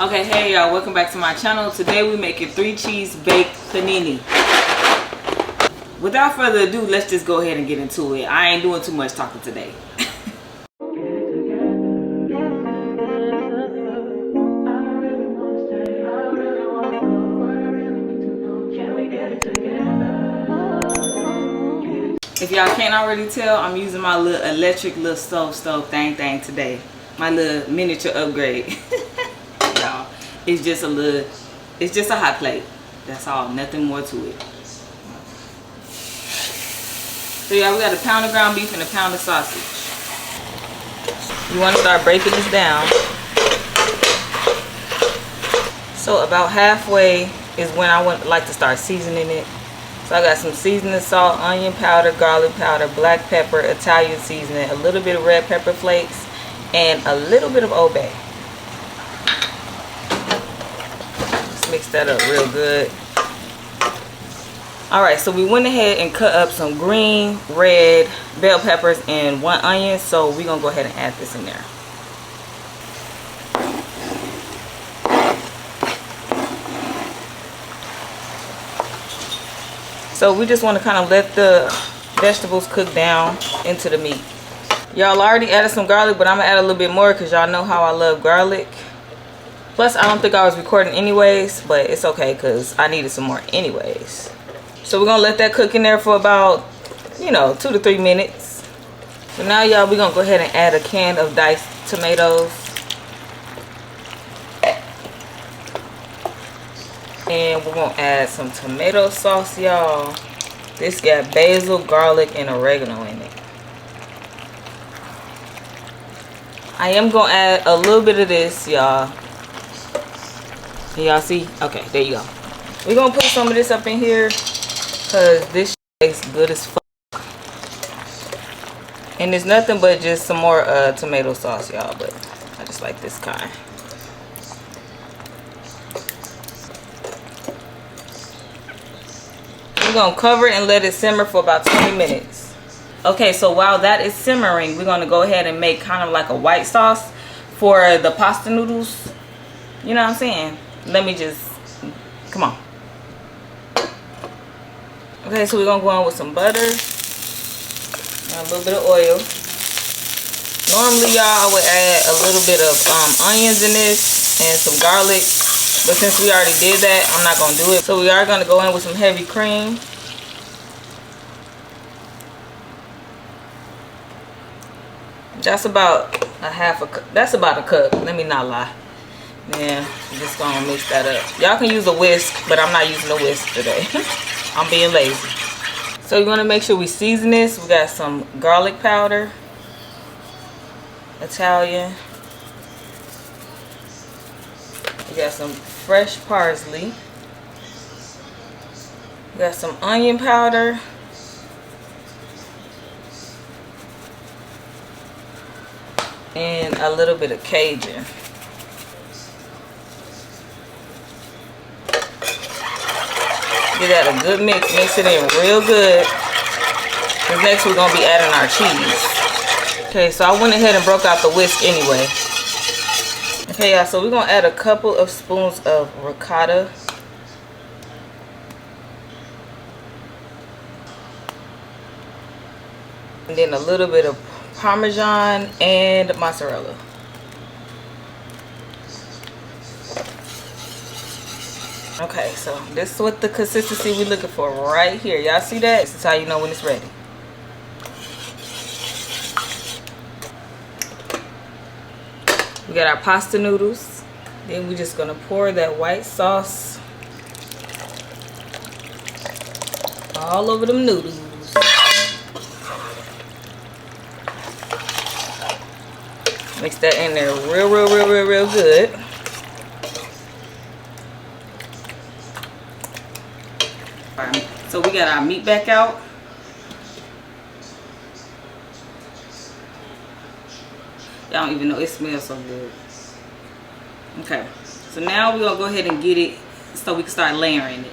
Okay, hey y'all, welcome back to my channel. Today we're making 3 cheese baked panini. Without further ado, let's just go ahead and get into it. I ain't doing too much talking today. If y'all can't already tell, I'm using my little electric stove thing today. My little miniature upgrade. Y'all, it's just a hot plate. That's all, nothing more to it. So y'all, we got a pound of ground beef and a pound of sausage. You want to start breaking this down. So about halfway is when I like to start seasoning it. So I got some seasoning salt, onion powder, garlic powder, black pepper, Italian seasoning, a little bit of red pepper flakes, and a little bit of Old Bay. Let's mix that up real good. Alright, so we went ahead and cut up some green, red bell peppers and 1 onion. So we're going to go ahead and add this in there. So we just want to kind of let the vegetables cook down into the meat. Y'all already added some garlic, but I'm going to add a little bit more because y'all know how I love garlic. Plus, I don't think I was recording anyways, but it's okay because I needed some more anyways. So we're going to let that cook in there for about, 2 to 3 minutes. So now, y'all, we're going to go ahead and add a can of diced tomatoes. And we're going to add some tomato sauce, y'all. This got basil, garlic, and oregano in it. I am going to add a little bit of this, y'all. Can y'all see? Okay, there you go. We're going to put some of this up in here because this tastes good as fuck. And it's nothing but just some more tomato sauce, y'all. But I just like this kind. We're going to cover it and let it simmer for about 20 minutes. Okay, so while that is simmering, we're going to go ahead and make kind of like a white sauce for the pasta noodles. You know what I'm saying? Let me just, come on. Okay, so we're going to go on with some butter and a little bit of oil. Normally, y'all, I would add a little bit of onions in this and some garlic. But since we already did that, I'm not going to do it. So we are going to go in with some heavy cream. That's about a cup. That's about a cup. Let me not lie. Yeah, I'm just going to mix that up. Y'all can use a whisk, but I'm not using a whisk today. I'm being lazy. So we're going to make sure we season this. We got some garlic powder. Italian. We got some fresh parsley. We got some onion powder. And a little bit of Cajun. Give that a good mix. Mix it in real good. Because next we're going to be adding our cheese. Okay, so I went ahead and broke out the whisk anyway. Okay, y'all, so we're going to add a couple of spoons of ricotta. And then a little bit of Parmesan and Mozzarella. Okay, so this is what the consistency we're looking for right here. Y'all see that? This is how you know when it's ready. We got our pasta noodles. Then we're just gonna pour that white sauce all over them noodles. Mix that in there real good. Alright, so we got our meat back out. Y'all don't even know, it smells so good. Okay, so now we're gonna go ahead and get it so we can start layering it.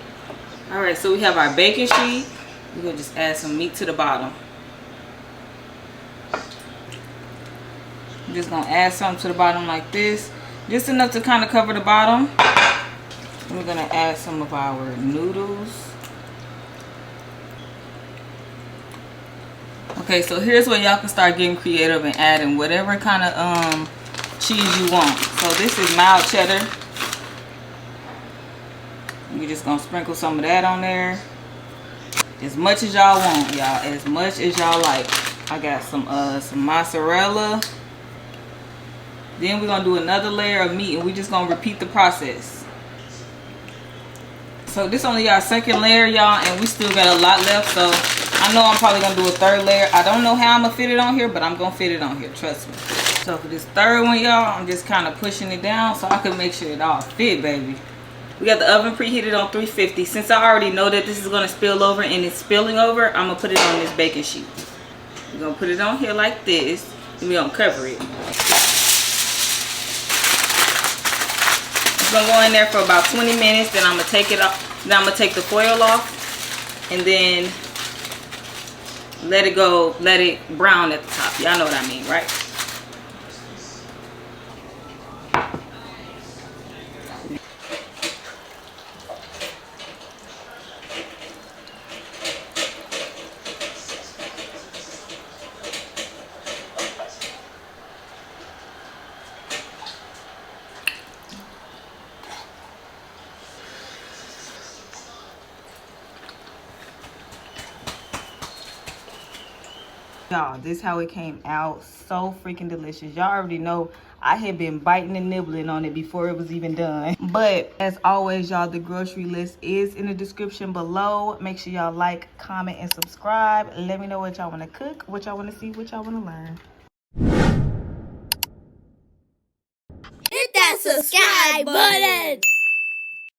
Alright, so we have our baking sheet. We're gonna just add some meat to the bottom. I'm just gonna add something to the bottom like this. Just enough to kind of cover the bottom. We're gonna add some of our noodles. Okay, so here's where y'all can start getting creative and adding whatever kind of cheese you want. So this is mild cheddar. We're just gonna sprinkle some of that on there. As much as y'all want, y'all. As much as y'all like. I got some mozzarella. Then we're gonna do another layer of meat, and we're just gonna repeat the process. So this only our second layer, y'all, and we still got a lot left. So I know I'm probably gonna do a third layer. I don't know how I'm gonna fit it on here, but I'm gonna fit it on here, trust me. So for this third one, y'all, I'm just kind of pushing it down so I can make sure it all fit, baby. We got the oven preheated on 350. Since I already know that this is gonna spill over and it's spilling over, I'm gonna put it on this baking sheet. We're gonna put it on here like this, and we're gonna cover it. It's gonna go in there for about 20 minutes, then I'm gonna take it off. Then I'm gonna take the foil off, and then let it go, let it brown at the top. Y'all know what I mean, right? Y'all, this is how it came out. So freaking delicious. Y'all already know I had been biting and nibbling on it before it was even done. But as always, y'all, the grocery list is in the description below. Make sure y'all like, comment, and subscribe. Let me know what y'all want to cook, what y'all want to see, what y'all want to learn. Hit that subscribe button.